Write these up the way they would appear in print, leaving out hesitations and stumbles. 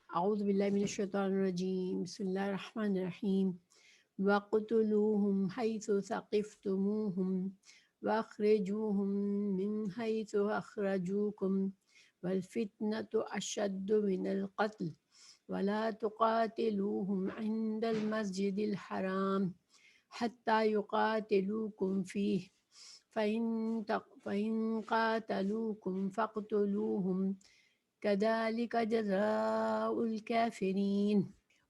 اعوذ باللہ من الشیطان الرجیم، بسم اللہ الرحمن الرحیم۔ وَاقْتُلُوهُمْ حَيْثُ ثَقِفْتُمُوهُمْ وَأَخْرِجُوهُمْ مِنْ حَيْثُ أَخْرَجُوكُمْ وَالْفِتْنَةُ أَشَدُّ مِنَ الْقَتْلِ وَلَا تُقَاتِلُوهُمْ عِنْدَ الْمَسْجِدِ الْحَرَامِ حَتَّى يُقَاتِلُوكُمْ فِيهِ فَإِنْ قَاتَلُوكُمْ فَاقْتُلُوهُمْ كَذَلِكَ جَزَاءُ الْكَافِرِينَ۔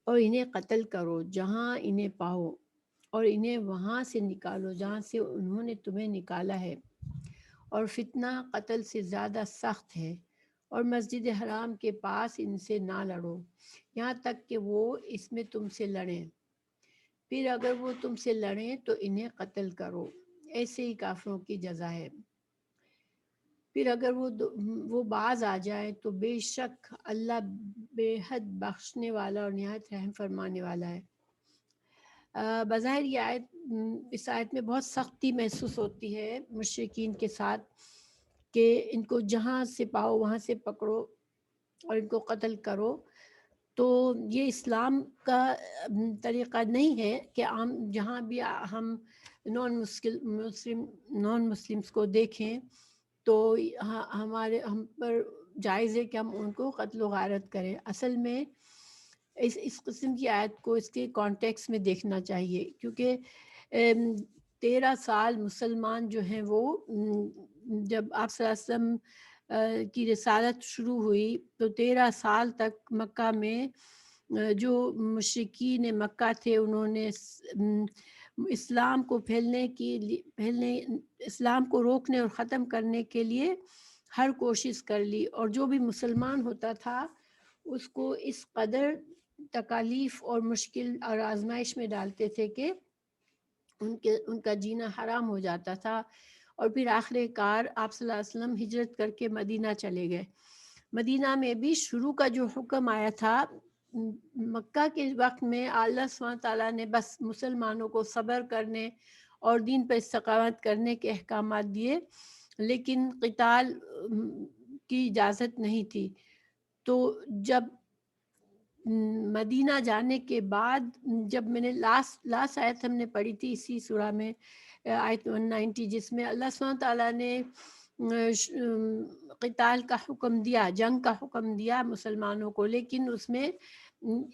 اور انہیں قتل کرو جہاں انہیں پاؤ، اور انہیں وہاں سے نکالو جہاں سے انہوں نے تمہیں نکالا ہے، اور فتنہ قتل سے زیادہ سخت ہے، اور مسجد حرام کے پاس ان سے نہ لڑو یہاں تک کہ وہ اس میں تم سے لڑیں، پھر اگر وہ تم سے لڑیں تو انہیں قتل کرو، ایسے ہی کافروں کی جزا ہے۔ پھر اگر وہ باز آ جائے تو بے شک اللہ بے حد بخشنے والا اور نہایت رحم فرمانے والا ہے۔ بظاہر یہ آیت، اس آیت میں بہت سختی محسوس ہوتی ہے مشرکین کے ساتھ کہ ان کو جہاں سے پاؤ وہاں سے پکڑو اور ان کو قتل کرو۔ تو یہ اسلام کا طریقہ نہیں ہے کہ ہم جہاں بھی ہم نان مسلمس کو دیکھیں تو ہم پر جائز ہے کہ ہم ان کو قتل و غارت کریں۔ اصل میں اس قسم کی آیت کو اس کے کانٹیکس میں دیکھنا چاہیے، کیونکہ 13 سال مسلمان جو ہیں وہ جب آپ صلی اللہ علیہ وسلم کی رسالت شروع ہوئی تو 13 سال تک مکہ میں جو مشرکین مکہ تھے انہوں نے اسلام کو اسلام کو روکنے اور ختم کرنے کے لیے ہر کوشش کر لی، اور جو بھی مسلمان ہوتا تھا اس کو اس قدر تکالیف اور مشکل اور آزمائش میں ڈالتے تھے کہ ان کا جینا حرام ہو جاتا تھا۔ اور پھر آخر کار آپ صلی اللہ علیہ وسلم ہجرت کر کے مدینہ چلے گئے۔ مدینہ میں بھی شروع کا جو حکم آیا تھا مکہ کے وقت میں، اللہ سبحانہ تعالیٰ نے بس مسلمانوں کو صبر کرنے اور دین پر استقامت کرنے کے احکامات دیے، لیکن قتال کی اجازت نہیں تھی۔ تو جب مدینہ جانے کے بعد، جب میں نے لاسٹ آیت ہم نے پڑھی تھی اسی سورہ میں، آیت 190، جس میں اللہ سبحانہ تعالیٰ نے قتال کا حکم دیا، جنگ کا حکم دیا مسلمانوں کو، لیکن اس میں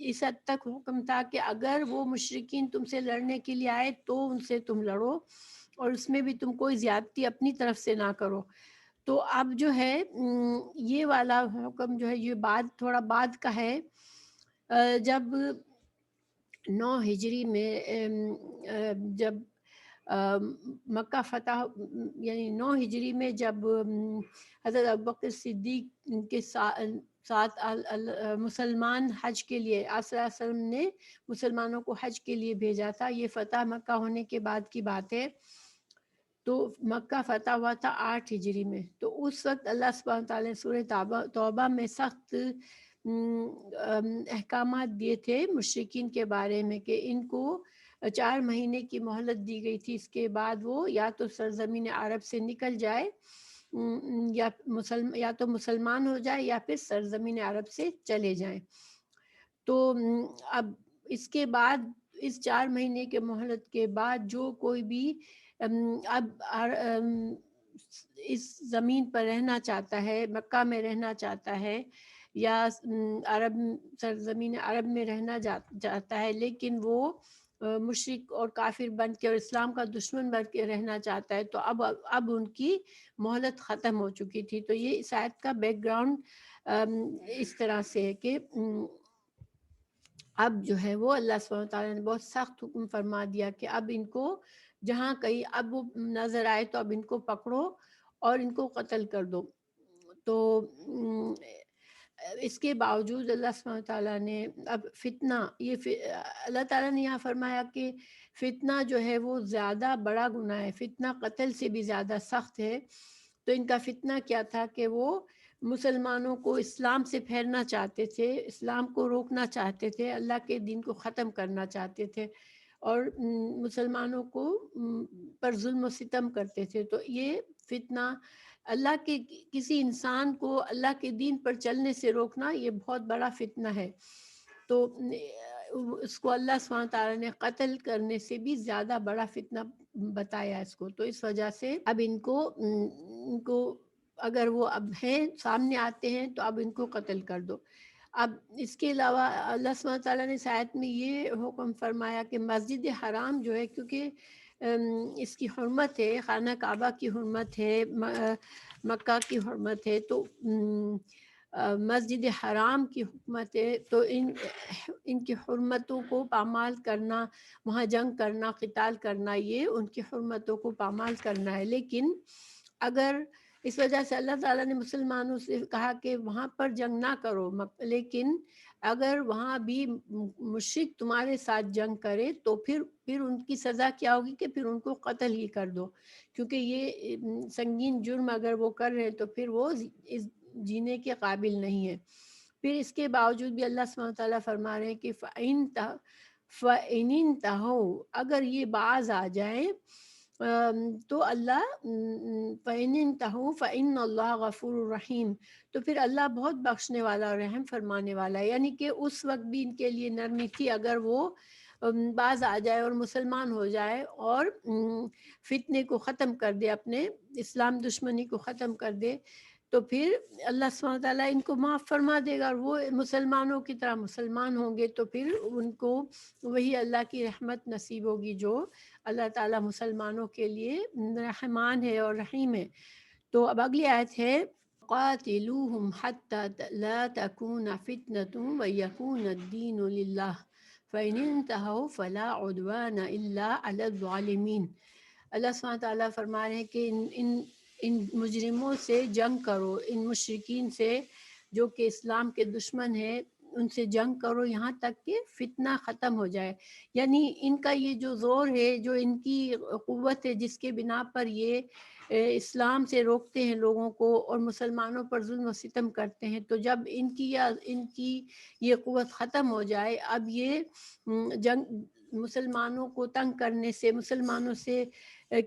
اس حد تک حکم تھا کہ اگر وہ مشرکین تم سے لڑنے کے لیے آئے تو ان سے تم لڑو، اور اس میں بھی تم کوئی زیادتی اپنی طرف سے نہ کرو۔ تو اب جو ہے یہ والا حکم جو ہے یہ تھوڑا بعد کا ہے۔ جب 9 ہجری میں جب مکہ فتح، یعنی 9 ہجری میں جب حضرت ابوبکر صدیق کے ساتھ مسلمان حج کے لیے، آپ صلی اللہ علیہ وسلم نے مسلمانوں کو حج کے لیے بھیجا تھا، یہ فتح مکہ ہونے کے بعد کی بات ہے۔ تو مکہ فتح ہوا تھا 8 ہجری میں، تو اس وقت اللہ سبحانہ تعالیٰ نے سورہ توبہ میں سخت احکامات دیے تھے مشرکین کے بارے میں کہ ان کو 4 مہینے کی مہلت دی گئی تھی، اس کے بعد وہ یا تو سرزمین عرب سے نکل جائے، یا تو مسلمان ہو جائے یا پھر سرزمین عرب سے چلے جائیں۔ تو اب اس کے بعد، اس 4 مہینے کے مہلت کے بعد جو کوئی بھی اب اس زمین پر رہنا چاہتا ہے، مکہ میں رہنا چاہتا ہے یا سرزمین عرب میں رہنا چاہتا ہے، لیکن وہ مشرک اور کافر بن کے اور اسلام کا دشمن بن کے رہنا چاہتا ہے، تو اب ان کی مہلت ختم ہو چکی تھی۔ تو یہ اس آیت کا بیک گراؤنڈ اس طرح سے ہے کہ اب جو ہے وہ اللہ سبحانہ تعالیٰ نے بہت سخت حکم فرما دیا کہ اب ان کو جہاں کہیں اب وہ نظر آئے تو اب ان کو پکڑو اور ان کو قتل کر دو۔ تو اس کے باوجود اللہ سبحانہ تعالیٰ نے اب فتنہ، اللہ تعالیٰ نے یہاں فرمایا کہ فتنہ جو ہے وہ زیادہ بڑا گناہ ہے، فتنہ قتل سے بھی زیادہ سخت ہے۔ تو ان کا فتنہ کیا تھا کہ وہ مسلمانوں کو اسلام سے پھیرنا چاہتے تھے، اسلام کو روکنا چاہتے تھے، اللہ کے دین کو ختم کرنا چاہتے تھے، اور مسلمانوں کو پر ظلم و ستم کرتے تھے۔ تو یہ فتنہ اللہ کے کسی انسان کو اللہ کے دین پر چلنے سے روکنا یہ بہت بڑا فتنہ ہے. تو اس کو اللہ سبحانہ تعالیٰ نے قتل کرنے سے بھی زیادہ بڑا فتنہ بتایا اس کو. تو اس وجہ سے اب ان کو اگر وہ اب ہیں سامنے آتے ہیں تو اب ان کو قتل کر دو. اب اس کے علاوہ اللہ سبحانہ تعالیٰ نے اس آیت میں یہ حکم فرمایا کہ مسجد حرام جو ہے، کیونکہ اس کی حرمت ہے، خانہ کعبہ کی حرمت ہے، مکہ کی حرمت ہے، تو مسجد حرام کی حکمت ہے، تو ان کی حرمتوں کو پامال کرنا، وہاں جنگ کرنا، قتال کرنا، یہ ان کی حرمتوں کو پامال کرنا ہے. لیکن اگر اس وجہ سے اللہ تعالیٰ نے مسلمانوں سے کہا کہ وہاں پر جنگ نہ کرو، لیکن اگر وہاں بھی مشرک تمہارے ساتھ جنگ کرے تو پھر ان کی سزا کیا ہوگی کہ پھر ان کو قتل ہی کر دو، کیونکہ یہ سنگین جرم اگر وہ کر رہے ہیں تو پھر وہ جینے کے قابل نہیں ہے. پھر اس کے باوجود بھی اللہ سبحانہ تعالیٰ فرما رہے ہیں کہ فَإِنِ انتهوا، اگر یہ باز آ جائیں تو اللہ فَإِنِ انتهوا فَإِنَّ اللَّهَ غَفُورٌ رَحِيمٌ، تو پھر اللہ بہت بخشنے والا اور رحم فرمانے والا ہے. یعنی کہ اس وقت بھی ان کے لیے نرمی تھی، اگر وہ باز آ جائے اور مسلمان ہو جائے اور فتنے کو ختم کر دے، اپنے اسلام دشمنی کو ختم کر دے، تو پھر اللہ سبحانہ تعالیٰ ان کو معاف فرما دے گا اور وہ مسلمانوں کی طرح مسلمان ہوں گے. تو پھر ان کو وہی اللہ کی رحمت نصیب ہوگی جو اللہ تعالیٰ مسلمانوں کے لیے رحمان ہے اور رحیم ہے. تو اب اگلی آیت ہے قاتلوہم حتی لا تکون فتنۃ ویکون الدین للہ فإن انتہوا فلا عدوان الا علی الظالمین. اللہ سبحانہ تعالیٰ فرما رہے ہیں کہ ان مجرموں سے جنگ کرو، ان مشرکین سے جو کہ اسلام کے دشمن ہیں، ان سے جنگ کرو یہاں تک کہ فتنہ ختم ہو جائے. یعنی ان کا یہ جو زور ہے، جو ان کی قوت ہے جس کے بنا پر یہ اسلام سے روکتے ہیں لوگوں کو اور مسلمانوں پر ظلم و ستم کرتے ہیں، تو جب ان کی یہ قوت ختم ہو جائے، اب یہ جنگ مسلمانوں کو تنگ کرنے سے، مسلمانوں سے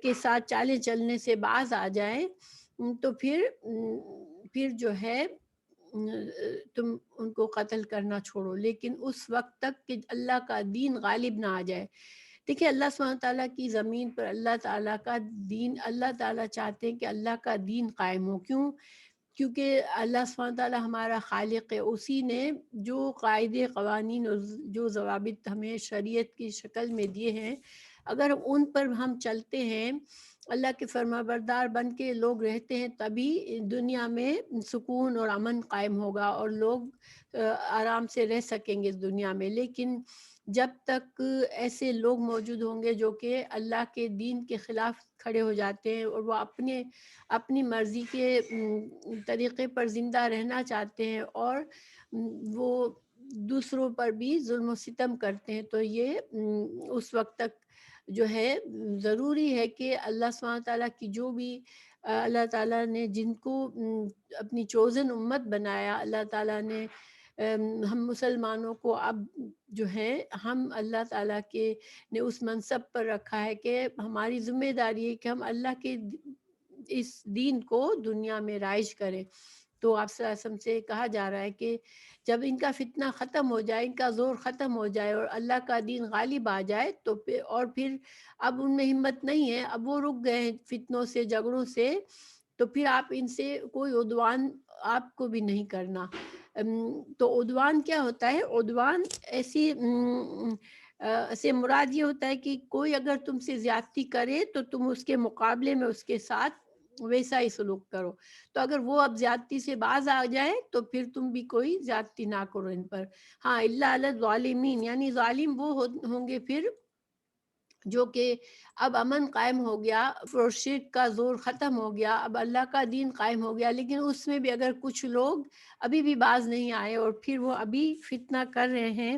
کے ساتھ چالیں چلنے سے باز آ جائے، تو پھر جو ہے تم ان کو قتل کرنا چھوڑو، لیکن اس وقت تک کہ اللہ کا دین غالب نہ آ جائے. دیکھیں اللہ سبحانہ تعالیٰ کی زمین پر اللہ تعالیٰ کا دین، اللہ تعالیٰ چاہتے ہیں کہ اللہ کا دین قائم ہو. کیونکہ اللہ سبحانہ تعالیٰ ہمارا خالق ہے، اسی نے جو قاعدے قوانین اور جو ضوابط ہمیں شریعت کی شکل میں دیے ہیں، اگر ان پر ہم چلتے ہیں، اللہ کے فرما بردار بن کے لوگ رہتے ہیں، تبھی دنیا میں سکون اور امن قائم ہوگا اور لوگ آرام سے رہ سکیں گے اس دنیا میں. لیکن جب تک ایسے لوگ موجود ہوں گے جو کہ اللہ کے دین کے خلاف کھڑے ہو جاتے ہیں اور وہ اپنی مرضی کے طریقے پر زندہ رہنا چاہتے ہیں اور وہ دوسروں پر بھی ظلم و ستم کرتے ہیں، تو یہ اس وقت تک جو ہے ضروری ہے کہ اللہ سبحانہ تعالیٰ کی جو بھی اللہ تعالیٰ نے جن کو اپنی چوزن امت بنایا، اللہ تعالیٰ نے ہم مسلمانوں کو اب جو ہے ہم اللہ تعالیٰ کے نے اس منصب پر رکھا ہے کہ ہماری ذمہ داری ہے کہ ہم اللہ کے اس دین کو دنیا میں رائج کریں. تو آپ صلی اللہ علیہ وسلم سے کہا جا رہا ہے کہ جب ان کا فتنہ ختم ہو جائے، ان کا زور ختم ہو جائے اور اللہ کا دین غالب آ جائے، تو پھر اب ان میں ہمت نہیں ہے، اب وہ رک گئے ہیں فتنوں سے، جھگڑوں سے، تو پھر آپ ان سے کوئی عدوان آپ کو بھی نہیں کرنا. تو عدوان کیا ہوتا ہے؟ عدوان سے مراد یہ ہوتا ہے کہ کوئی اگر تم سے زیادتی کرے تو تم اس کے مقابلے میں اس کے ساتھ ویسا ہی سلوک کرو. تو اگر وہ اب زیادتی سے باز آ جائے تو پھر تم بھی کوئی زیادتی نہ کرو ان پر. ہاں الا علی الظالمین، یعنی ظالم وہ ہوں گے پھر جو کہ اب امن قائم ہو گیا، شرک کا زور ختم ہو گیا، اب اللہ کا دین قائم ہو گیا، لیکن اس میں بھی اگر کچھ لوگ ابھی بھی باز نہیں آئے اور پھر وہ ابھی فتنہ کر رہے ہیں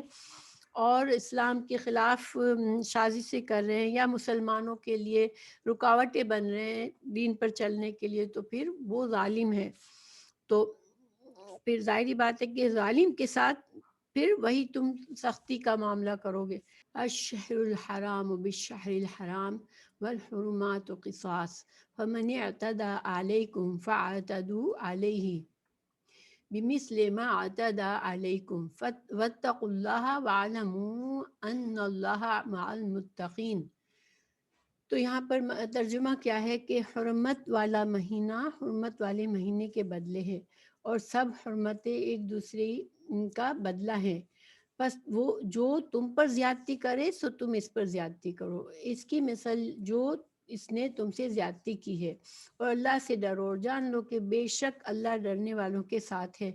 اور اسلام کے خلاف سازشیں کر رہے ہیں یا مسلمانوں کے لیے رکاوٹیں بن رہے ہیں دین پر چلنے کے لیے، تو پھر وہ ظالم ہے. تو پھر ظاہری بات ہے کہ ظالم کے ساتھ پھر وہی تم سختی کا معاملہ کرو گے۔ الشہر الحرام بالشہر الحرام والحرمات قصاص فمن اعتدى علیکم فاعتدوا علیہ بمثل ما اعتدى علیکم واتقوا اللہ واعلموا ان اللہ مع المتقین۔ تو یہاں پر ترجمہ کیا ہے کہ حرمت والا مہینہ حرمت والے مہینے کے بدلے ہے، اور سب حرمتیں ایک دوسرے کا بدلہ ہے، بس وہ جو تم پر زیادتی کرے سو تم اس پر زیادتی کرو، اس کی مثل جو اس نے تم سے زیادتی کی ہے، اور اللہ سے ڈرو اور جان لو کہ بے شک اللہ ڈرنے والوں کے ساتھ ہے۔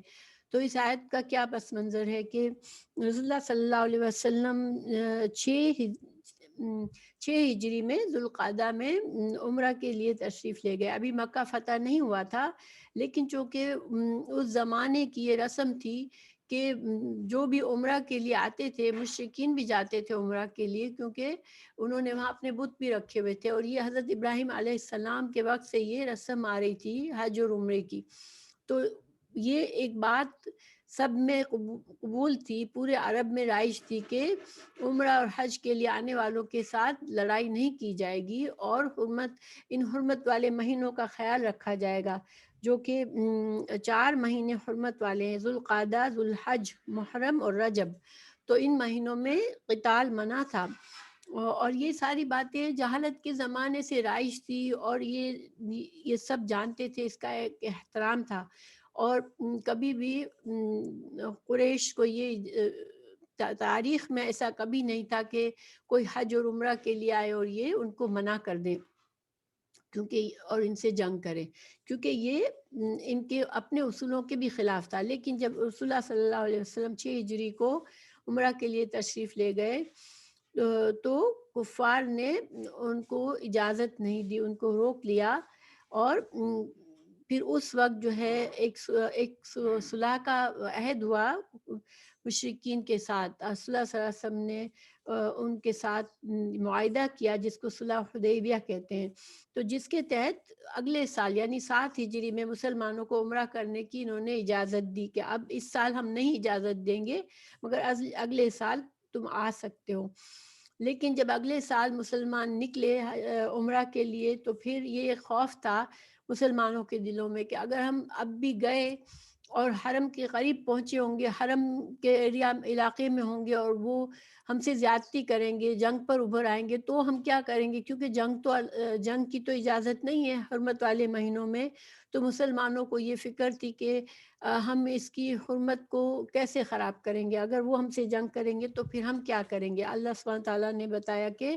تو اس آیت کا کیا پس منظر ہے کہ رسول اللہ صلی اللہ علیہ وسلم 6 ہجری میں ذوالقعدہ میں عمرہ کے لیے تشریف لے گئے۔ ابھی مکہ فتح نہیں ہوا تھا، لیکن چونکہ اس زمانے کی یہ رسم تھی کہ جو بھی عمرہ کے لیے آتے تھے، مشرکین بھی جاتے تھے عمرہ کے لیے، کیونکہ انہوں نے وہاں اپنے بت بھی رکھے ہوئے تھے، اور یہ حضرت ابراہیم علیہ السلام کے وقت سے یہ رسم آ رہی تھی حج اور عمرے کی۔ تو یہ ایک بات سب میں قبول تھی، پورے عرب میں رائج تھی کہ عمرہ اور حج کے لیے آنے والوں کے ساتھ لڑائی نہیں کی جائے گی، اور ان حرمت والے مہینوں کا خیال رکھا جائے گا، جو کہ 4 مہینے حرمت والے ہیں، ذوالقعدہ، ذوالحج، محرم اور رجب۔ تو ان مہینوں میں قتال منع تھا، اور یہ ساری باتیں جہالت کے زمانے سے رائج تھی، اور یہ سب جانتے تھے، اس کا ایک احترام تھا، اور کبھی بھی قریش کو یہ تاریخ میں ایسا کبھی نہیں تھا کہ کوئی حج اور عمرہ کے لیے آئے اور یہ ان کو منع کر دیں کیونکہ اور ان سے جنگ کرے، کیونکہ یہ ان کے اپنے اصولوں کے بھی خلاف تھا۔ لیکن جب رسول اللہ صلی اللہ علیہ وسلم 6 ہجری کو عمرہ کے لیے تشریف لے گئے تو کفار نے ان کو اجازت نہیں دی، ان کو روک لیا، اور پھر اس وقت جو ہے ایک صلح کا عہد ہوا مشرکین کے ساتھ۔ صلی اللہ علیہ وسلم نے ان کے ساتھ معاہدہ کیا جس کو صلح حدیبیہ کہتے ہیں، تو جس کے تحت اگلے سال یعنی 7 ہجری میں مسلمانوں کو عمرہ کرنے کی انہوں نے اجازت دی کہ اب اس سال ہم نہیں اجازت دیں گے، مگر اگلے سال تم آ سکتے ہو۔ لیکن جب اگلے سال مسلمان نکلے عمرہ کے لیے تو پھر یہ خوف تھا مسلمانوں کے دلوں میں کہ اگر ہم اب بھی گئے اور حرم کے قریب پہنچے ہوں گے، حرم کے علاقے میں ہوں گے، اور وہ ہم سے زیادتی کریں گے، جنگ پر ابھر آئیں گے، تو ہم کیا کریں گے؟ کیونکہ جنگ کی تو اجازت نہیں ہے حرمت والے مہینوں میں۔ تو مسلمانوں کو یہ فکر تھی کہ ہم اس کی حرمت کو کیسے خراب کریں گے، اگر وہ ہم سے جنگ کریں گے تو پھر ہم کیا کریں گے؟ اللہ سبحانہ تعالیٰ نے بتایا کہ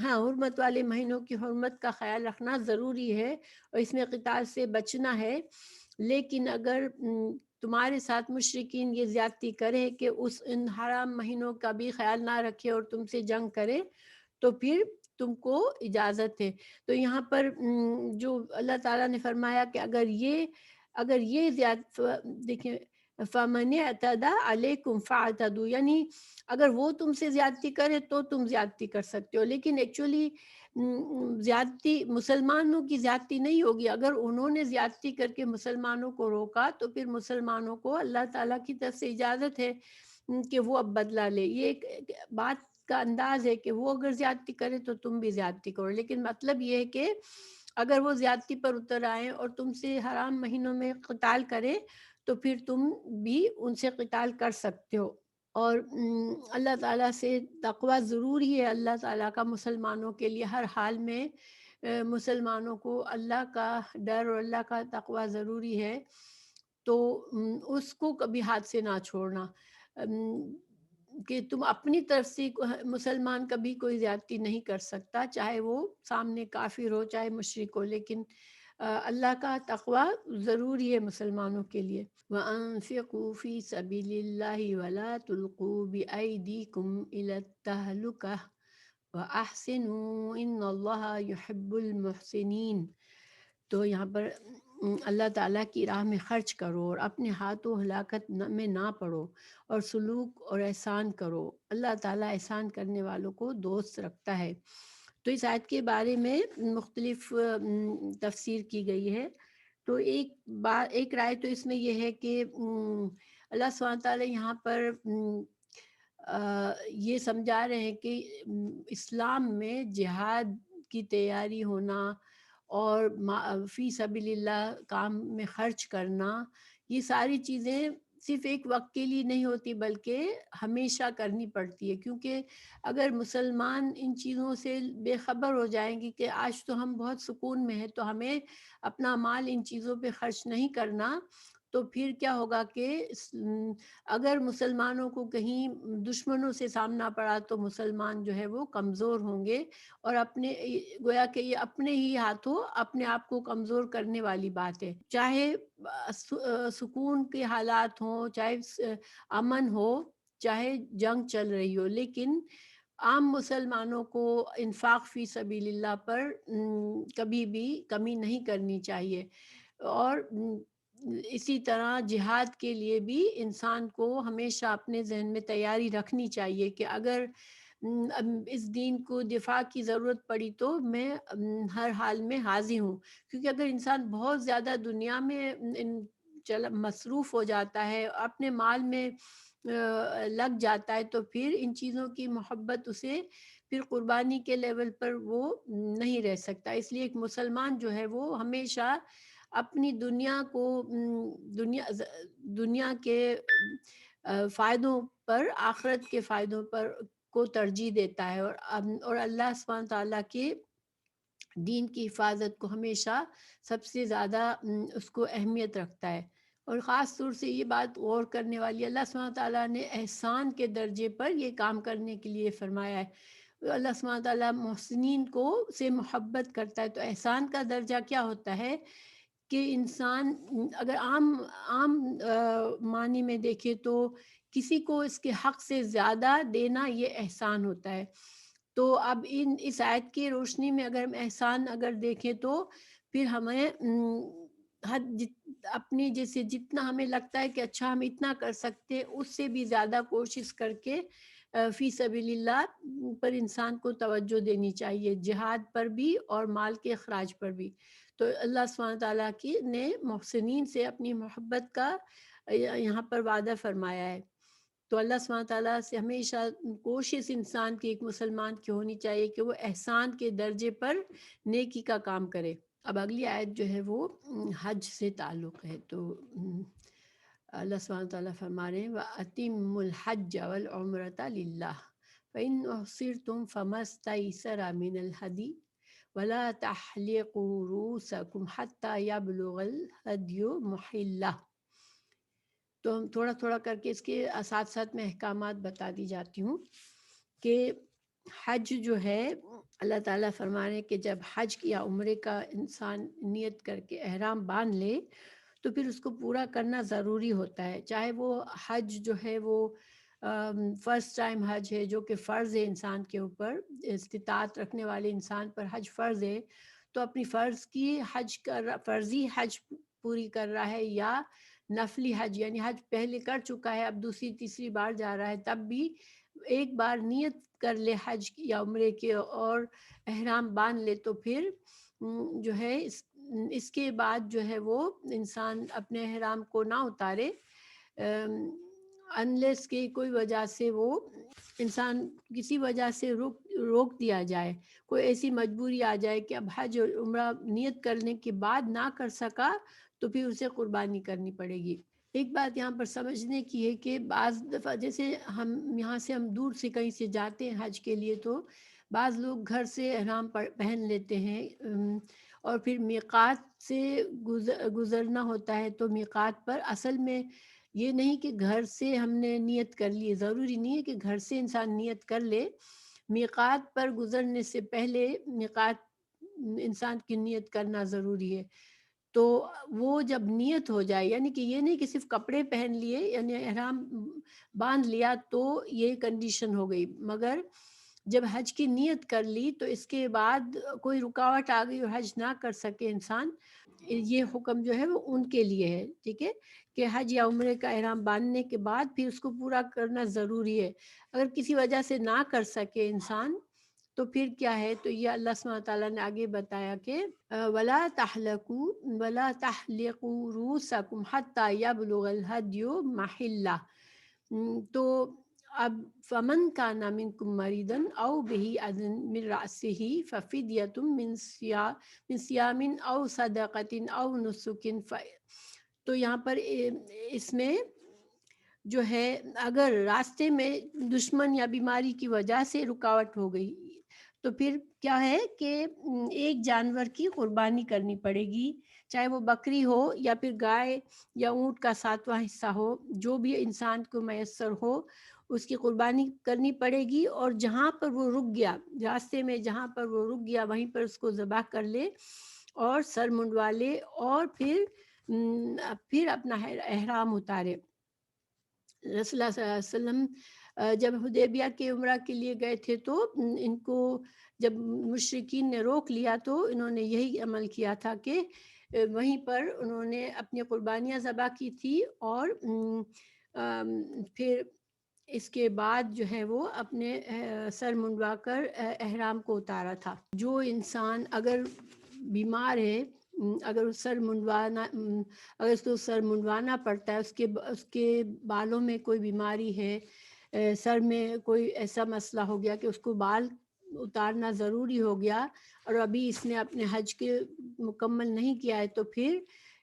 ہاں، حرمت والے مہینوں کی حرمت کا خیال رکھنا ضروری ہے، اور اس میں قتال سے بچنا ہے، لیکن اگر تمہارے ساتھ مشرکین یہ زیادتی کرے کہ ان حرام مہینوں کا بھی خیال نہ رکھے اور تم سے جنگ کرے تو پھر تم کو اجازت ہے۔ تو یہاں پر جو اللہ تعالیٰ نے فرمایا کہ اگر یہ دیکھیں فَمَنِ اعْتَدَى عَلَيْكُمْ فَاعْتَدُوا، یعنی اگر وہ تم سے زیادتی کرے تو تم زیادتی کر سکتے ہو، لیکن ایکچولی زیادتی مسلمانوں کی زیادتی نہیں ہوگی۔ اگر انہوں نے زیادتی کر کے مسلمانوں کو روکا تو پھر مسلمانوں کو اللہ تعالیٰ کی طرف سے اجازت ہے کہ وہ اب بدلہ لے۔ یہ ایک بات کا انداز ہے کہ وہ اگر زیادتی کرے تو تم بھی زیادتی کرو، لیکن مطلب یہ ہے کہ اگر وہ زیادتی پر اتر آئیں اور تم سے حرام مہینوں میں قتال کرے تو پھر تم بھی ان سے قتال کر سکتے ہو۔ اور اللہ تعالیٰ سے تقوی ضروری ہے، اللہ تعالیٰ کا مسلمانوں کے لیے ہر حال میں مسلمانوں کو اللہ کا ڈر اور اللہ کا تقوی ضروری ہے، تو اس کو کبھی ہاتھ سے نہ چھوڑنا، کہ تم اپنی طرف سے مسلمان کبھی کوئی زیادتی نہیں کر سکتا، چاہے وہ سامنے کافر ہو چاہے مشرک ہو، لیکن اللہ کا تقوی ضروری ہے مسلمانوں کے لیے۔ وَأَنفِقُوا فِي سَبِيلِ اللَّهِ وَلَا تُلْقُوا بِأَيْدِيكُمْ إِلَى التَّهْلُكَةِ وَأَحْسِنُوا إِنَّ اللَّهَ يُحِبُّ الْمُحْسِنِينَ۔ تو یہاں پر اللہ تعالیٰ کی راہ میں خرچ کرو اور اپنے ہاتھوں ہلاکت میں نہ پڑو، اور سلوک اور احسان کرو، اللہ تعالیٰ احسان کرنے والوں کو دوست رکھتا ہے۔ تو اس آیت کے بارے میں مختلف تفسیر کی گئی ہے۔ تو ایک رائے تو اس میں یہ ہے کہ اللہ سبحانہ تعالیٰ یہاں پر یہ سمجھا رہے ہیں کہ اسلام میں جہاد کی تیاری ہونا اور فی سبیل اللہ کام میں خرچ کرنا، یہ ساری چیزیں صرف ایک وقت کے لیے نہیں ہوتی بلکہ ہمیشہ کرنی پڑتی ہے، کیونکہ اگر مسلمان ان چیزوں سے بے خبر ہو جائیں گے کہ آج تو ہم بہت سکون میں ہیں تو ہمیں اپنا مال ان چیزوں پہ خرچ نہیں کرنا، تو پھر کیا ہوگا کہ اگر مسلمانوں کو کہیں دشمنوں سے سامنا پڑا تو مسلمان جو ہے وہ کمزور ہوں گے، اور اپنے گویا کہ یہ اپنے ہی ہاتھوں اپنے آپ کو کمزور کرنے والی بات ہے، چاہے سکون کے حالات ہوں، چاہے امن ہو، چاہے جنگ چل رہی ہو، لیکن عام مسلمانوں کو انفاق فی سبیل اللہ پر کبھی بھی کمی نہیں کرنی چاہیے، اور اسی طرح جہاد کے لیے بھی انسان کو ہمیشہ اپنے ذہن میں تیاری رکھنی چاہیے کہ اگر اس دین کو دفاع کی ضرورت پڑی تو میں ہر حال میں حاضر ہوں، کیونکہ اگر انسان بہت زیادہ دنیا میں مصروف ہو جاتا ہے، اپنے مال میں لگ جاتا ہے، تو پھر ان چیزوں کی محبت اسے پھر قربانی کے لیول پر وہ نہیں رہ سکتا۔ اس لیے ایک مسلمان جو ہے وہ ہمیشہ اپنی دنیا کو دنیا کے فائدوں پر، آخرت کے فائدوں پر کو ترجیح دیتا ہے، اور اللہ سبحانہ تعالیٰ کے دین کی حفاظت کو ہمیشہ سب سے زیادہ اس کو اہمیت رکھتا ہے۔ اور خاص طور سے یہ بات غور کرنے والی، اللہ سبحانہ تعالیٰ نے احسان کے درجے پر یہ کام کرنے کے لیے فرمایا ہے۔ اللہ سبحانہ تعالیٰ محسنین کو سے محبت کرتا ہے، تو احسان کا درجہ کیا ہوتا ہے کہ انسان اگر عام معنی میں دیکھے تو کسی کو اس کے حق سے زیادہ دینا یہ احسان ہوتا ہے۔ تو اب اس آیت کی روشنی میں اگر ہم احسان اگر دیکھیں تو پھر ہمیں اپنی جیسے جتنا ہمیں لگتا ہے کہ اچھا ہم اتنا کر سکتے، اس سے بھی زیادہ کوشش کر کے فی سبیل اللہ پر انسان کو توجہ دینی چاہیے، جہاد پر بھی اور مال کے اخراج پر بھی۔ تو اللہ سبحانہ تعالیٰ نے محسنین سے اپنی محبت کا یہاں پر وعدہ فرمایا ہے۔ تو اللہ سبحانہ تعالیٰ سے ہمیشہ کوشش انسان کی، ایک مسلمان کی ہونی چاہیے کہ وہ احسان کے درجے پر نیکی کا کام کرے۔ اب اگلی آیت جو ہے وہ حج سے تعلق ہے، تو اللہ سبحانہ تعالیٰ فرما رہے ہیں وَأَتِمُّ الْحَجَّ وَالْعُمْرَةَ لِلَّهِ فَإِنْ أُحْصِرْتُمْ فَمَا اسْتَيْسَرَ مِنَ الْهَدْيِ وَلَا تَحْلِقُوا رُؤُوسَكُمْ حَتَّى يَبْلُغَ الْهَدْيُ مُحِلَّهُ۔ تو ہم تھوڑا تھوڑا کر کے اس کے ساتھ ساتھ میں احکامات بتا دی جاتی ہوں کہ حج جو ہے اللہ تعالیٰ فرما رہے ہیں کہ جب حج یا عمرے کا انسان نیت کر کے احرام باندھ لے تو پھر اس کو پورا کرنا ضروری ہوتا ہے، چاہے وہ حج جو ہے وہ فرسٹ ٹائم حج ہے جو کہ فرض ہے انسان کے اوپر، استطاعت رکھنے والے انسان پر حج فرض ہے، تو اپنی فرض کی فرضی حج پوری کر رہا ہے، یا نفلی حج یعنی حج پہلے کر چکا ہے اب دوسری تیسری بار جا رہا ہے، تب بھی ایک بار نیت کر لے حج یا عمرے کے اور احرام باندھ لے تو پھر جو ہے اس کے بعد جو ہے وہ انسان اپنے احرام کو نہ اتارے، انلیس کہ کوئی وجہ سے وہ انسان کسی وجہ سے روک دیا جائے، کوئی ایسی مجبوری آ جائے کہ اب حج اور عمرہ نیت کرنے کے بعد نہ کر سکا تو پھر اسے قربانی کرنی پڑے گی۔ ایک بات یہاں پر سمجھنے کی ہے کہ بعض دفعہ جیسے ہم یہاں سے ہم دور سے کہیں سے جاتے ہیں حج کے لیے، تو بعض لوگ گھر سے احرام پہن لیتے ہیں اور پھر میقات سے گزرنا ہوتا ہے، تو میقات پر اصل میں یہ نہیں کہ گھر سے ہم نے نیت کر لی، ضروری نہیں ہے کہ گھر سے انسان نیت کر لے، میقات پر گزرنے سے پہلے میقات انسان کی نیت کرنا ضروری ہے۔ تو وہ جب نیت ہو جائے، یعنی کہ یہ نہیں کہ صرف کپڑے پہن لیے یعنی احرام باندھ لیا تو یہ کنڈیشن ہو گئی، مگر جب حج کی نیت کر لی تو اس کے بعد کوئی رکاوٹ آ گئی اور حج نہ کر سکے انسان، یہ حکم جو ہے وہ ان کے لیے ہے، ٹھیک ہے، کہ حج یا عمرے کا احرام باندھنے کے بعد پھر اس کو پورا کرنا ضروری ہے۔ اگر کسی وجہ سے نہ کر سکے انسان تو پھر کیا ہے، تو یہ اللہ سبحانہ تعالیٰ نے آگے بتایا کہ ولا تحلقوا رؤوسکم حتی یبلغ الہدی محلہ. تو اب فمن کان منکم مریضا او بہ اذن من رأسہ ففدیۃ من صیام او صدقۃ او نسک. تو یہاں پر اس میں جو ہے اگر راستے میں دشمن یا بیماری کی وجہ سے رکاوٹ ہو گئی تو پھر کیا ہے کہ ایک جانور کی قربانی کرنی پڑے گی، چاہے وہ بکری ہو یا پھر گائے یا اونٹ کا 7واں حصہ ہو، جو بھی انسان کو میسر ہو اس کی قربانی کرنی پڑے گی. اور جہاں پر وہ رک گیا، راستے میں جہاں پر وہ رک گیا وہیں پر اس کو ذبح کر لے اور سر منڈوا لے اور پھر اپنا احرام اتارے. رسول اللہ صلی اللہ علیہ وسلم جب حدیبیہ کے عمرہ کے لیے گئے تھے تو ان کو جب مشرکین نے روک لیا تو انہوں نے یہی عمل کیا تھا کہ وہیں پر انہوں نے اپنی قربانیاں ذبح کی تھی اور پھر اس کے بعد جو ہے وہ اپنے سر منڈوا کر احرام کو اتارا تھا. جو انسان اگر بیمار ہے، اگر اس کو سر منڈوانا پڑتا ہے، اس کے بالوں میں کوئی بیماری ہے، سر میں کوئی ایسا مسئلہ ہو گیا کہ اس کو بال اتارنا ضروری ہو گیا اور ابھی اس نے اپنے حج کے مکمل نہیں کیا ہے، تو پھر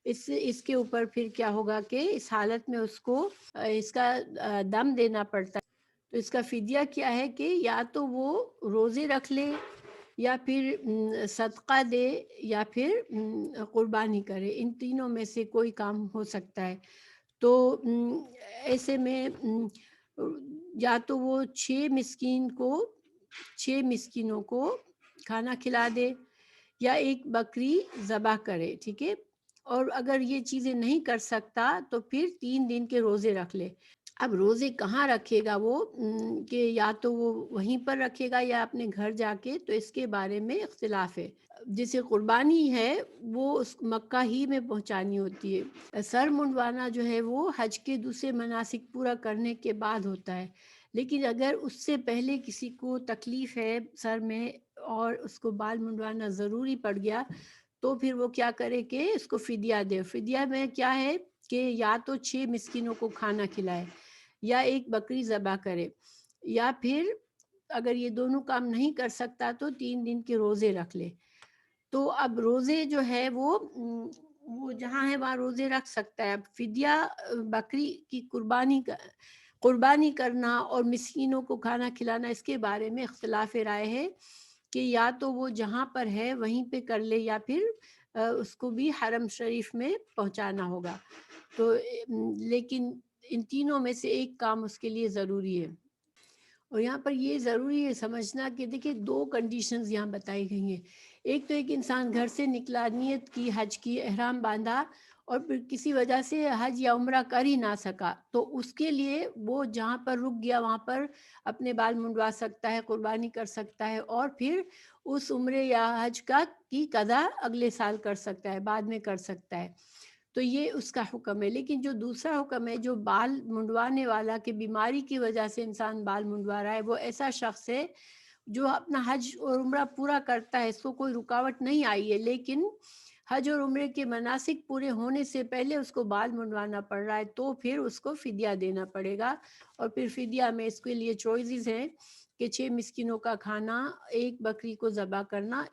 اس کے اوپر پھر کیا ہوگا کہ اس حالت میں اس کو اس کا دم دینا پڑتا ہے. تو اس کا فدیہ کیا ہے کہ یا تو وہ روزے رکھ لے یا پھر صدقہ دے یا پھر قربانی کرے. ان تینوں میں سے کوئی کام ہو سکتا ہے. تو ایسے میں یا تو وہ 6 مسکینوں کو کھانا کھلا دے یا ایک بکری ذبح کرے، ٹھیک ہے. اور اگر یہ چیزیں نہیں کر سکتا تو پھر 3 دن کے روزے رکھ لے. اب روزے کہاں رکھے گا وہ، کہ یا تو وہ وہیں پر رکھے گا یا اپنے گھر جا کے، تو اس کے بارے میں اختلاف ہے. جسے قربانی ہے وہ اس مکہ ہی میں پہنچانی ہوتی ہے. سر منڈوانا جو ہے وہ حج کے دوسرے مناسک پورا کرنے کے بعد ہوتا ہے. لیکن اگر اس سے پہلے کسی کو تکلیف ہے سر میں اور اس کو بال منڈوانا ضروری پڑ گیا تو پھر وہ کیا کرے کہ اس کو فدیہ دے. فدیہ میں کیا ہے کہ یا تو 6 مسکینوں کو کھانا کھلائے یا ایک بکری ذبح کرے یا پھر اگر یہ دونوں کام نہیں کر سکتا تو 3 دن کے روزے رکھ لے. تو اب روزے جو ہے وہ جہاں ہے وہاں روزے رکھ سکتا ہے. اب فدیہ بکری کی قربانی کرنا اور مسکینوں کو کھانا کھلانا، اس کے بارے میں اختلاف رائے ہے کہ یا تو وہ جہاں پر ہے وہیں پہ کر لے یا پھر اس کو بھی حرم شریف میں پہنچانا ہوگا. تو لیکن ان تینوں میں سے ایک کام اس کے لیے ضروری ہے. اور یہاں پر یہ ضروری ہے سمجھنا کہ دیکھیں 2 کنڈیشنز یہاں بتائی گئی ہیں. ایک تو ایک انسان گھر سے نکلا، نیت کی، حج کی، احرام باندھا اور پھر کسی وجہ سے حج یا عمرہ کر ہی نہ سکا تو اس کے لیے وہ جہاں پر رک گیا وہاں پر اپنے بال منڈوا سکتا ہے، قربانی کر سکتا ہے اور پھر اس عمرے یا حج کی قضا اگلے سال کر سکتا ہے، بعد میں کر سکتا ہے. تو یہ اس کا حکم ہے. لیکن جو دوسرا حکم ہے جو بال منڈوانے والا، کہ بیماری کی وجہ سے انسان بال منڈوا رہا ہے، وہ ایسا شخص ہے جو اپنا حج اور عمرہ پورا کرتا ہے، اس کو کوئی رکاوٹ نہیں آئی ہے، لیکن حج اور عمرے کے مناسک پورے ہونے سے پہلے اس کو بال منڈوانا پڑ رہا ہے تو پھر اس کو فدیہ دینا پڑے گا. اور پھر فدیہ میں اس کے لیے چوائسز ہیں کہ 6 مسکینوں کا کھانا، ایک بکری کو ذبح کرنا،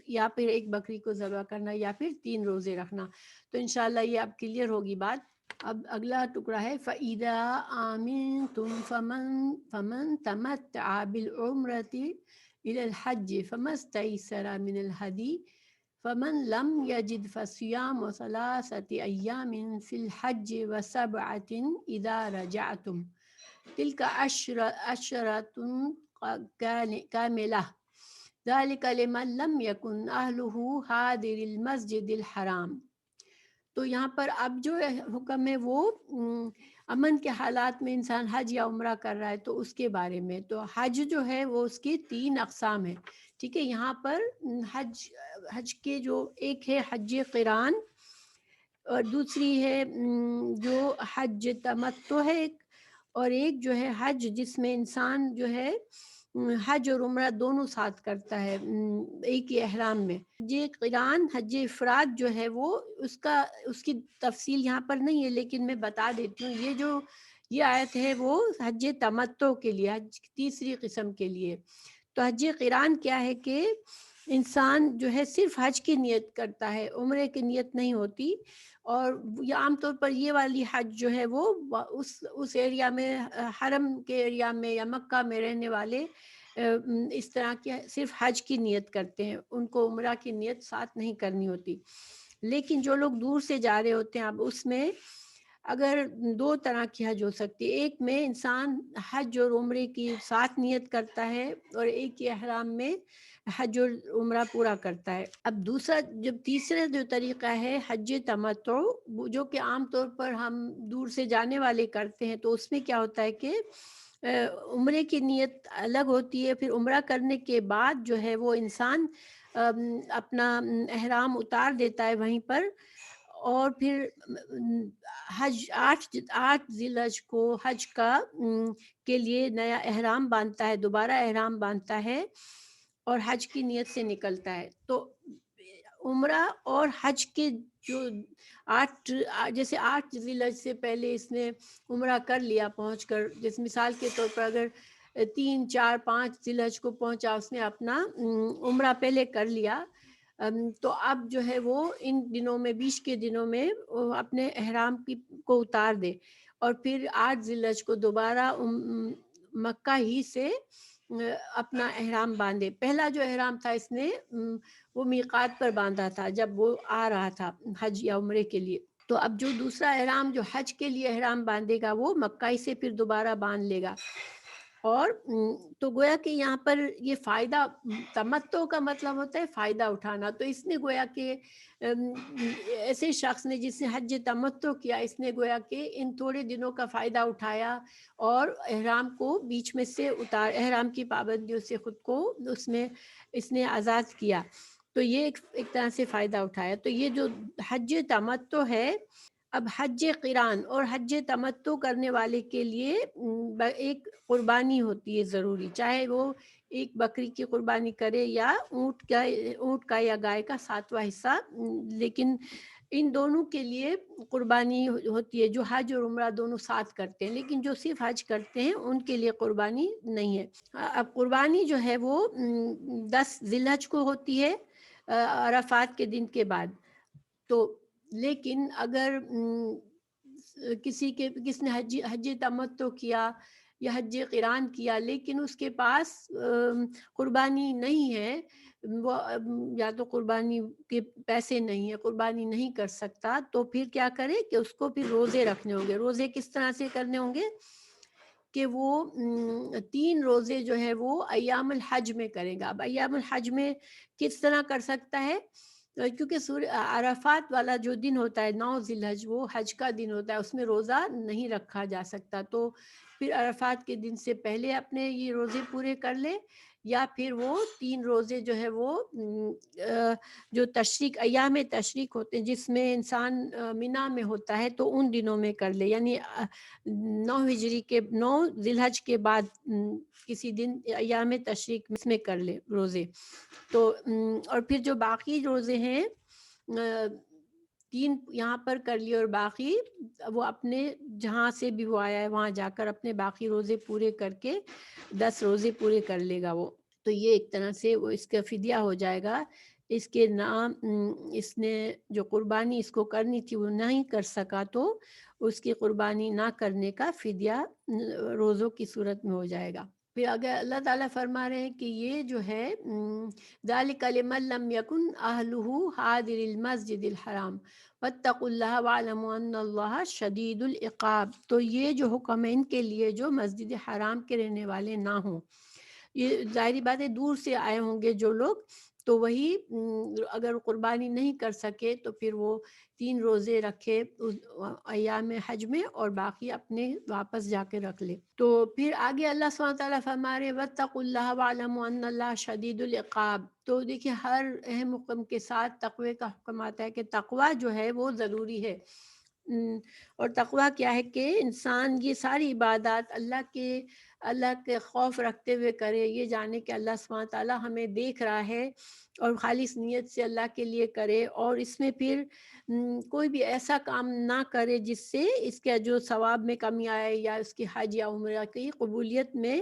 یا پھر ایک بکری کو ذبح کرنا یا پھر 3 روزے رکھنا. تو انشاءاللہ یہ اب کلیئر ہوگی بات. اب اگلا ٹکڑا ہے فَإِذَا آمِنْتُمْ فَمَنْ تَمَتَّعَ بِالْعُمْرَةِ إِلَى الْحَجِّ فَمَا اسْتَيْسَرَ مِنَ الْهَدْيِ فَمَنْ لَمْ يَجِدْ فَصِيَامُ 3 أَيَّامٍ فِي الْحَجِّ و7 إِذَا رَجَعْتُمْ تِلْكَ عَشْرَةٌ كَامِلَةٌ ذَلِكَ لِمَنْ لَمْ يَكُنْ أَهْلُهُ حَاضِرِي الْمَسْجِدِ الْحَرَامِ. تو یہاں پر اب جو حکم ہے وہ امن کے حالات میں انسان حج یا عمرہ کر رہا ہے تو اس کے بارے میں. تو حج جو ہے وہ اس کی 3 اقسام ہیں، ٹھیک ہے. یہاں پر حج کے جو ایک ہے حج قران اور دوسری ہے جو حج تمتع ہے، اور ایک جو ہے حج جس میں انسان جو ہے حج اور عمرہ دونوں ساتھ کرتا ہے ایک ہی احرام میں۔ حج قران، حج افراد جو ہے وہ اس کی تفصیل یہاں پر نہیں ہے، لیکن میں بتا دیتی ہوں۔ یہ آیت ہے وہ حج تمتع کے لیے، حج تیسری قسم کے لیے۔ تو حج قران کیا ہے کہ انسان جو ہے صرف حج کی نیت کرتا ہے، عمرے کی نیت نہیں ہوتی، اور یہ عام طور پر یہ والی حج جو ہے وہ اس ایریا میں، حرم کے ایریا میں یا مکہ میں رہنے والے اس طرح کے صرف حج کی نیت کرتے ہیں، ان کو عمرہ کی نیت ساتھ نہیں کرنی ہوتی۔ لیکن جو لوگ دور سے جا رہے ہوتے ہیں، اب اس میں اگر دو طرح کی حج ہو سکتی ہے، ایک میں انسان حج اور عمرے کی ساتھ نیت کرتا ہے، اور ایک ہی احرام میں حج اور عمرہ پورا کرتا ہے۔ اب تیسرا جو طریقہ ہے حج تمتع، جو کہ عام طور پر ہم دور سے جانے والے کرتے ہیں، تو اس میں کیا ہوتا ہے کہ عمرے کی نیت الگ ہوتی ہے، پھر عمرہ کرنے کے بعد جو ہے وہ انسان اپنا احرام اتار دیتا ہے وہیں پر، اور پھر حج 8 ذی الحج کو حج کے لیے نیا احرام باندھتا ہے، دوبارہ احرام باندھتا ہے اور حج کی نیت سے نکلتا ہے۔ تو عمرہ اور حج کے جو جیسے 8 ذی الحج سے پہلے اس نے عمرہ کر لیا پہنچ کر، جیسے مثال کے طور پر اگر 3 4 5 ذی الحج کو پہنچا، اس نے اپنا عمرہ پہلے کر لیا، تو اب جو ہے وہ ان دنوں میں، بیچ کے دنوں میں اپنے احرام کو اتار دے، اور پھر 8 ذی الحج کو دوبارہ مکہ ہی سے اپنا احرام باندھے۔ پہلا جو احرام تھا اس نے وہ میقات پر باندھا تھا جب وہ آ رہا تھا حج یا عمرے کے لیے۔ تو اب جو دوسرا احرام جو حج کے لیے احرام باندھے گا، وہ مکہ ہی سے پھر دوبارہ باندھ لے گا۔ اور تو گویا کہ یہاں پر یہ فائدہ، تمتع کا مطلب ہوتا ہے فائدہ اٹھانا، تو اس نے گویا کہ ایسے شخص نے جس نے حج تمتع کیا، اس نے گویا کہ ان تھوڑے دنوں کا فائدہ اٹھایا اور احرام کو بیچ میں سے احرام کی پابندیوں سے خود کو اس نے آزاد کیا، تو یہ ایک طرح سے فائدہ اٹھایا۔ تو یہ جو حج تمتع ہے، اب حج قران اور حج تمتع کرنے والے کے لیے ایک قربانی ہوتی ہے ضروری، چاہے وہ ایک بکری کی قربانی کرے یا اونٹ کا یا گائے کا 7واں حصہ، لیکن ان دونوں کے لیے قربانی ہوتی ہے۔ جو حج اور عمرہ دونوں ساتھ کرتے ہیں، لیکن جو صرف حج کرتے ہیں ان کے لیے قربانی نہیں ہے۔ اب قربانی جو ہے وہ 10 ذی الحج کو ہوتی ہے، عرفات کے دن کے بعد۔ تو لیکن اگر کس نے حج تمتع کیا یا حج قران کیا، لیکن اس کے پاس قربانی نہیں ہے، وہ یا تو قربانی کے پیسے نہیں ہے، قربانی نہیں کر سکتا، تو پھر کیا کرے کہ اس کو پھر روزے رکھنے ہوں گے۔ روزے کس طرح سے کرنے ہوں گے کہ وہ 3 روزے جو ہے وہ ایام الحج میں کرے گا۔ اب ایام الحج میں کس طرح کر سکتا ہے؟ کیونکہ عرفات والا جو دن ہوتا ہے 9 ذی الحج، وہ حج کا دن ہوتا ہے، اس میں روزہ نہیں رکھا جا سکتا، تو پھر عرفات کے دن سے پہلے اپنے یہ روزے پورے کر لے، یا پھر وہ 3 روزے جو ہے وہ جو ایام تشریق ہوتے ہیں جس میں انسان مینا میں ہوتا ہے، تو ان دنوں میں کر لے، یعنی 9 ہجری کے 9 ذی الحج کے بعد کسی دن ایام تشریق میں کر لے روزے۔ تو اور پھر جو باقی روزے ہیں 3 یہاں پر کر لیے، اور باقی وہ اپنے جہاں سے بھی وہ آیا ہے وہاں جا کر اپنے باقی روزے پورے کر کے 10 روزے پورے کر لے گا وہ۔ تو یہ ایک طرح سے وہ اس کا فدیہ ہو جائے گا۔ اس کے نام اس نے جو قربانی اس کو کرنی تھی وہ نہیں کر سکا، تو اس کی قربانی نہ کرنے کا فدیہ روزوں کی صورت میں ہو جائے گا۔ پھر اگر اللہ تعالیٰ فرما رہے ہیں کہ یہ جو ہے ذَلِكَ لِمَن لَّمْ يَكُنْ أَهْلُهُ حَاضِرِ الْمَسْجِدِ الْحَرَامِ وَاتَّقُوا اللَّهَ وَاعْلَمُوا أَنَّ اللَّهَ شَدِيدُ الْعِقَابِ۔ تو یہ جو حکم ہے ان کے لیے جو مسجد حرام کے رہنے والے نہ ہوں، یہ ظاہری بات ہے دور سے آئے ہوں گے جو لوگ، تو وہی اگر قربانی نہیں کر سکے تو پھر وہ 3 روزے رکھے ایام حج میں، اور باقی اپنے واپس جا کے رکھ لے۔ تو پھر آگے اللہ سبحانہ وتعالیٰ فرما رہے وَاتَّقُوا اللَّهَ وَاعْلَمُوا أَنَّ اللَّهَ شَدِيدُ الْعِقَابِ۔ تو دیکھیے ہر اہم حکم کے ساتھ تقوی کا حکم آتا ہے کہ تقوی جو ہے وہ ضروری ہے۔ اور تقوی کیا ہے کہ انسان یہ ساری عبادات اللہ کے اللہ کے خوف رکھتے ہوئے کرے، یہ جانے کہ اللہ سبحانہ تعالیٰ ہمیں دیکھ رہا ہے، اور خالص نیت سے اللہ کے لیے کرے، اور اس میں پھر کوئی بھی ایسا کام نہ کرے جس سے اس کے جو ثواب میں کمی آئے یا اس کی حج یا عمرہ کی قبولیت میں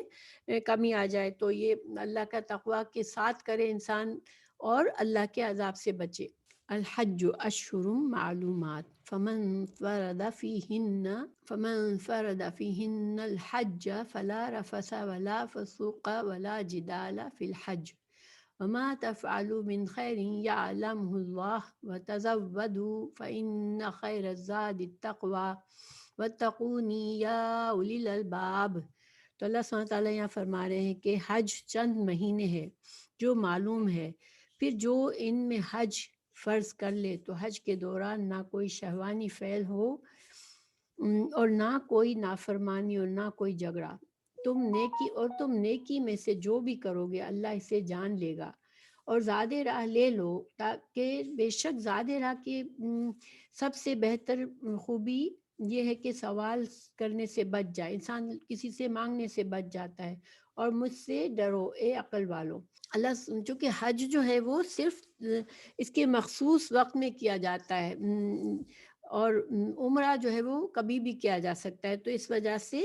کمی آ جائے. تو یہ اللہ کا تقوی کے ساتھ کرے انسان اور اللہ کے عذاب سے بچے. الحج اشہر معلومات فمن فرد فیہن الحج فلا رفث ولا فسوق ولا جدال فی الحج وما تفعلوا من خیر یعلمہ اللہ وتزودوا فإن خیر الزاد التقوی واتقونی یا اولی الالباب. تو اللہ سبحانہ تعالیٰ یہاں فرما رہے ہیں کہ حج چند مہینے ہے جو معلوم ہے، پھر جو ان میں حج فرض کر لے تو حج کے دوران نہ کوئی شہوانی فعل ہو اور نہ کوئی نافرمانی اور نہ کوئی جھگڑا. تم نیکی میں سے جو بھی کرو گے اللہ اسے جان لے گا. اور زاد راہ لے لو، تاکہ بے شک زاد راہ کی سب سے بہتر خوبی یہ ہے کہ سوال کرنے سے بچ جائے، انسان کسی سے مانگنے سے بچ جاتا ہے. اور مجھ سے ڈرو اے عقل والو. اللہ چونکہ حج جو ہے وہ صرف اس کے مخصوص وقت میں کیا جاتا ہے، اور عمرہ جو ہے وہ کبھی بھی کیا جا سکتا ہے، تو اس وجہ سے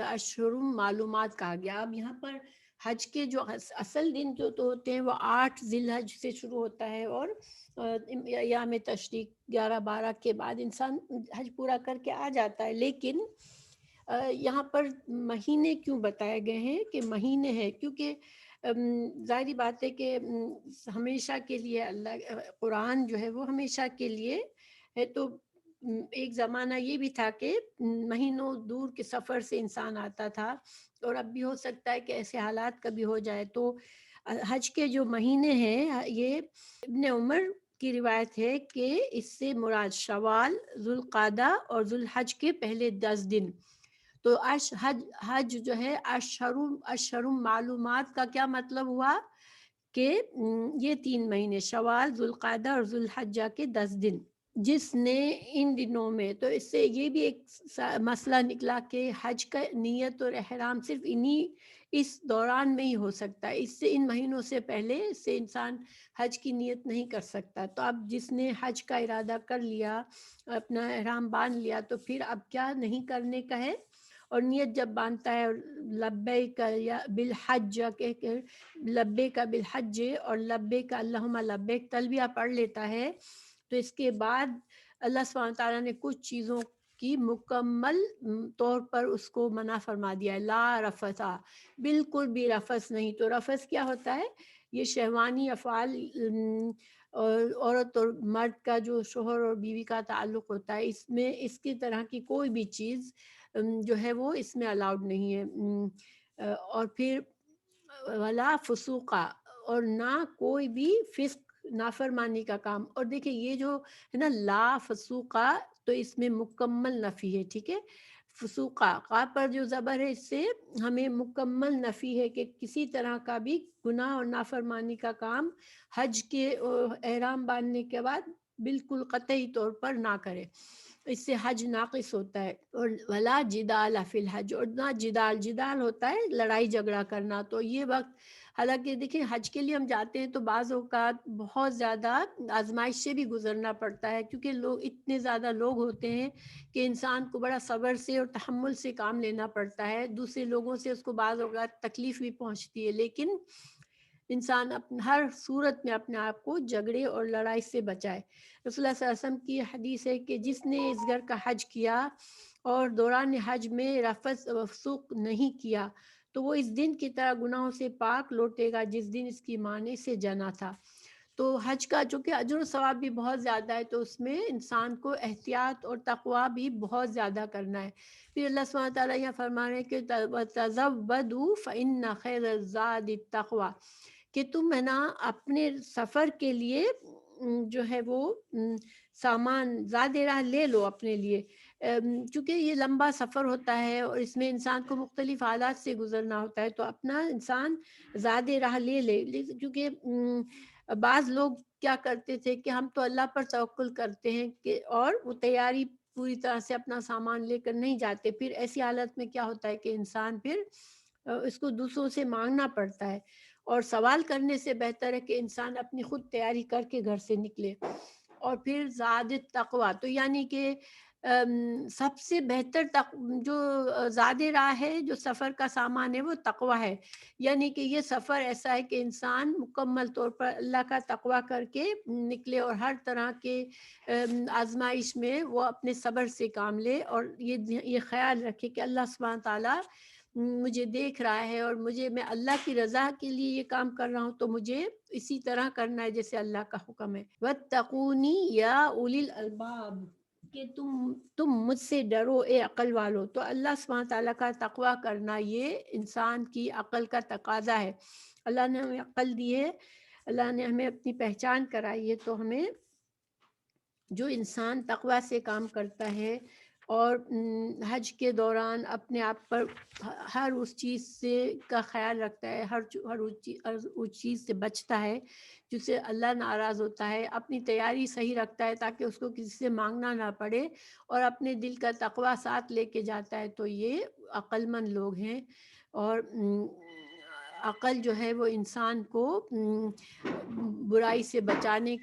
اشہر معلومات کہا گیا. اب یہاں پر حج کے جو اصل دن جو تو ہوتے ہیں وہ 8 ذی الحج سے شروع ہوتا ہے، اور ایام تشریق 11-12 کے بعد انسان حج پورا کر کے آ جاتا ہے. لیکن یہاں پر مہینے کیوں بتائے گئے ہیں کہ مہینے ہیں؟ کیونکہ ظاہری بات ہے کہ ہمیشہ کے لیے اللہ قرآن جو ہے وہ ہمیشہ کے لیے ہے. تو ایک زمانہ یہ بھی تھا کہ مہینوں دور کے سفر سے انسان آتا تھا، اور اب بھی ہو سکتا ہے کہ ایسے حالات کبھی ہو جائے. تو حج کے جو مہینے ہیں یہ ابن عمر کی روایت ہے کہ اس سے مراد شوال، ذوالقعدہ اور ذوالحج کے پہلے 10 دن. تو حج جو ہے اشہر معلومات کا کیا مطلب ہوا کہ یہ 3 مہینے شوال، ذوالقعدہ اور ذوالحجہ کے 10 دن، جس نے ان دنوں میں. تو اس سے یہ بھی ایک مسئلہ نکلا کہ حج کا نیت اور احرام صرف اس دوران میں ہی ہو سکتا ہے، اس سے ان مہینوں سے پہلے سے انسان حج کی نیت نہیں کر سکتا. تو اب جس نے حج کا ارادہ کر لیا، اپنا احرام باندھ لیا، تو پھر اب کیا نہیں کرنے کا ہے. اور نیت جب باندھتا ہے لبیک یا بالحج کہہ کے، لبیک بالحج اور لبیک اللہم لبیک تلبیہ پڑھ لیتا ہے، تو اس کے بعد اللہ سبحانہ تعالیٰ نے کچھ چیزوں کی مکمل طور پر اس کو منع فرما دیا ہے. لا رفثا، بالکل بھی رفث نہیں. تو رفث کیا ہوتا ہے؟ یہ شہوانی افعال، اور عورت اور مرد کا جو شوہر اور بیوی کا تعلق ہوتا ہے، اس میں اس کی طرح کی کوئی بھی چیز جو ہے وہ اس میں الاؤڈ نہیں ہے. اور پھر ولا فسوقا، اور نہ کوئی بھی فسق نافرمانی کا کام. اور دیکھیں یہ جو ہے نا لا فسوقا، تو اس میں مکمل نفی ہے، ٹھیک ہے. فسوقا قا پر جو زبر ہے، اس سے ہمیں مکمل نفی ہے کہ کسی طرح کا بھی گناہ اور نافرمانی کا کام حج کے احرام باندھنے کے بعد بالکل قطعی طور پر نہ کرے، اس سے حج ناقص ہوتا ہے. اور ولا جدال فی الحج، اور نہ جدال ہوتا ہے لڑائی جھگڑا کرنا. تو یہ وقت، حالانکہ دیکھیں حج کے لیے ہم جاتے ہیں تو بعض اوقات بہت زیادہ آزمائش سے بھی گزرنا پڑتا ہے، کیونکہ اتنے زیادہ لوگ ہوتے ہیں کہ انسان کو بڑا صبر سے اور تحمل سے کام لینا پڑتا ہے. دوسرے لوگوں سے اس کو بعض اوقات تکلیف بھی پہنچتی ہے، لیکن انسان ہر صورت میں اپنے آپ کو جھگڑے اور لڑائی سے بچائے. رسول اللہ صلی اللہ علیہ وسلم کی حدیث ہے کہ جس نے اس گھر کا حج کیا اور دوران حج میں رفث و فسوق نہیں کیا، تو وہ اس دن کی طرح گناہوں سے پاک لوٹے گا جس دن اس کی ماں نے اسے جنا تھا. تو حج کا چونکہ اجر و ثواب بھی بہت زیادہ ہے، تو اس میں انسان کو احتیاط اور تقوی بھی بہت زیادہ کرنا ہے. پھر اللہ سبحانہ تعالیٰ یہ فرما رہے ہیں کہ تزودوا فإن خیر الزاد التقوی، کہ تم ہے نا اپنے سفر کے لیے جو ہے وہ سامان زاد راہ لے لو اپنے لیے، چونکہ یہ لمبا سفر ہوتا ہے اور اس میں انسان کو مختلف حالات سے گزرنا ہوتا ہے. تو اپنا انسان زاد راہ لے کیونکہ بعض لوگ کیا کرتے تھے کہ ہم تو اللہ پر توکل کرتے ہیں کہ، اور وہ تیاری پوری طرح سے اپنا سامان لے کر نہیں جاتے. پھر ایسی حالت میں کیا ہوتا ہے کہ انسان پھر اس کو دوسروں سے مانگنا پڑتا ہے، اور سوال کرنے سے بہتر ہے کہ انسان اپنی خود تیاری کر کے گھر سے نکلے۔ اور پھر زاد تقویٰ، تو یعنی کہ سب سے بہتر جو زاد راہ ہے، جو سفر کا سامان ہے، وہ تقویٰ ہے۔ یعنی کہ یہ سفر ایسا ہے کہ انسان مکمل طور پر اللہ کا تقویٰ کر کے نکلے، اور ہر طرح کے آزمائش میں وہ اپنے صبر سے کام لے، اور یہ خیال رکھے کہ اللہ سبحانہ تعالیٰ مجھے دیکھ رہا ہے، اور میں اللہ کی رضا کے لیے یہ کام کر رہا ہوں، تو مجھے اسی طرح کرنا ہے جیسے اللہ کا حکم ہے۔ وَاتَّقُونِي يَا أُولِي الْأَلْبَابِ، کہ تم مجھ سے ڈرو اے عقل والو۔ تو اللہ سبحانہ تعالیٰ کا تقویٰ کرنا یہ انسان کی عقل کا تقاضا ہے۔ اللہ نے ہمیں عقل دی ہے، اللہ نے ہمیں اپنی پہچان کرائی ہے، تو ہمیں جو انسان تقویٰ سے کام کرتا ہے اور حج کے دوران اپنے آپ پر ہر اس چیز سے کا خیال رکھتا ہے، ہر اس چیز سے بچتا ہے جس سے اللہ ناراض ہوتا ہے، اپنی تیاری صحیح رکھتا ہے تاکہ اس کو کسی سے مانگنا نہ پڑے، اور اپنے دل کا تقویٰ ساتھ لے کے جاتا ہے، تو یہ عقل مند لوگ ہیں۔ اور عقل جو ہے وہ انسان کو برائی سے بچانے،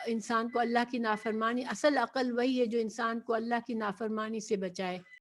انسان کو اللہ کی نافرمانی، اصل عقل وہی ہے جو انسان کو اللہ کی نافرمانی سے بچائے۔